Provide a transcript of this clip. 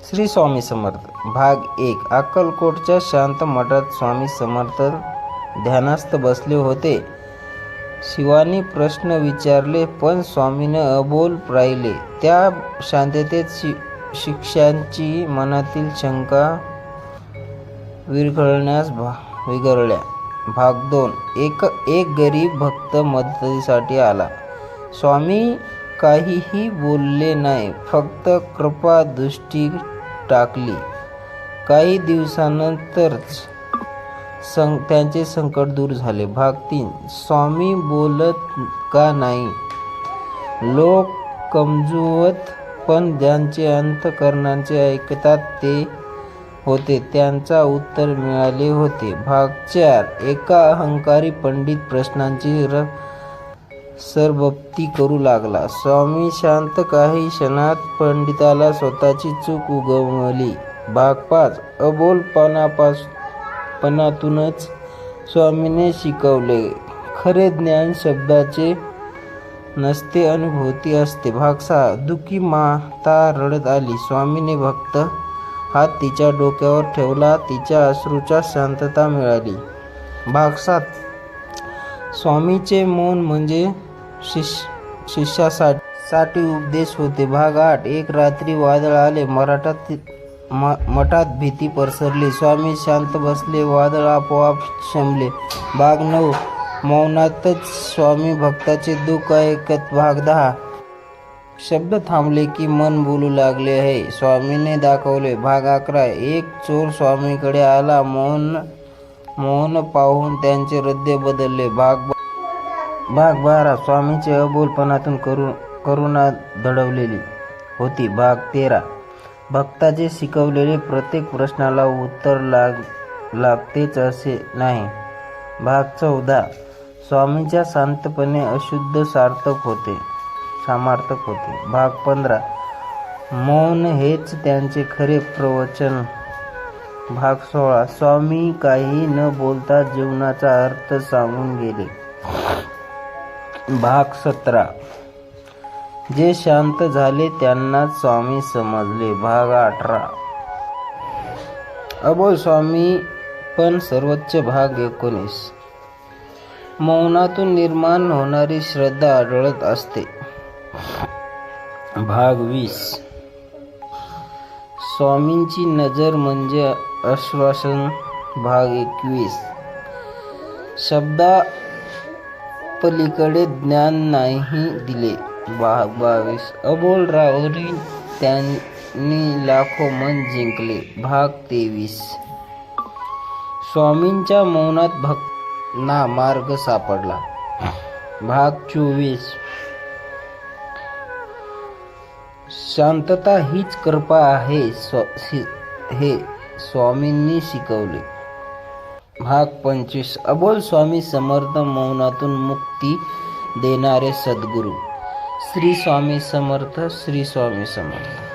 श्री स्वामी समर्थ भाग 1. अक्कलकोटच्या शांत मठात स्वामी समर्थ ध्यानस्थ बसले होते. शिवानी प्रश्न विचारले पण स्वामीने अबोल राहिले. त्या शांततेत शिष्यांची मनातील शंका विरघळल्या. भाग 2. एक गरीब भक्त मदतीसाठी आला. स्वामी काहीही बोलले नाही, फक्त कृपा दृष्टी टाकली. काही दिवसानंतरच त्यांचे संकट दूर झाले. भाग 3. स्वामी बोलत का नाही? लोक कमजोत, पण ज्यांचे अंतःकरणाचे ऐकतात ते होते. त्यांचा उत्तर मिळाले होते. भाग 4. एका अहंकारी पंडित प्रश्नांची सरबत्ती करू लागला. स्वामी शांत. काही क्षणात पंडिताला स्वतःची चूक उगवली. भाग 5. अबोलपणातूनच स्वामीने शिकवले, खरे ज्ञान शब्दाचे नसते, अनुभूती असते. भाग 6. दुःखी माता रडत आली. स्वामीने फक्त हात तिच्या डोक्यावर ठेवला. तिच्या अश्रूच्या शांतता मिळाली. भाग 7. स्वामीचे मौन म्हणजे शिष्यासाठी उपदेश होते. भाग 8. एक रात्री वादळ आले. मठात भीती पसरली. स्वामी शांत बसले. वादळ आपोआप शमले. भाग 9. मौनातच स्वामी भक्ताचे दुःख ऐकत. भाग 10. शब्द थांबले की मन बोलू लागले आहे, स्वामीने दाखवले. भाग 11. एक चोर स्वामीकडे आला. मौन पाहून त्यांचे हृदय बदलले. भाग 12. स्वामीचे अबोलपणातून करुणा दडवलेली होती. भाग 13. भक्ताचे शिकवलेले प्रत्येक प्रश्नाला उत्तर लागतेच असे नाही. भाग 14. स्वामीच्या शांतपणे अशुद्ध सार्थक होते. भाग 15. मौन हेच त्यांचे खरे प्रवचन. भाग 16. स्वामी काही न बोलता जीवनाचा अर्थ सांगून गेले. भाग 17. जे शांत झाले त्यांनाच स्वामी समजले. भाग 18. अबोल स्वामी पण सर्वोच्च. भाग 19. मौनातून निर्माण होणारी श्रद्धा आढळत असते. भाग 20. स्वामींची नजर म्हणजे आश्वासन. भाग 21. शब्दा पलीकडे ज्ञान नाही दिले. भाग 22. अबोल राहुरी त्यांनी लाखो मन जिंकले. भाग 23. स्वामींच्या मौनात भक्तांना मार्ग सापडला. भाग 24. शांतता हीच कृपा आहे हे स्वामींनी शिकवले. भाग 25. अबोल स्वामी समर्थ मौनातून मुक्ती देणारे सद्गुरू. श्री स्वामी समर्थ. श्री स्वामी समर्थ.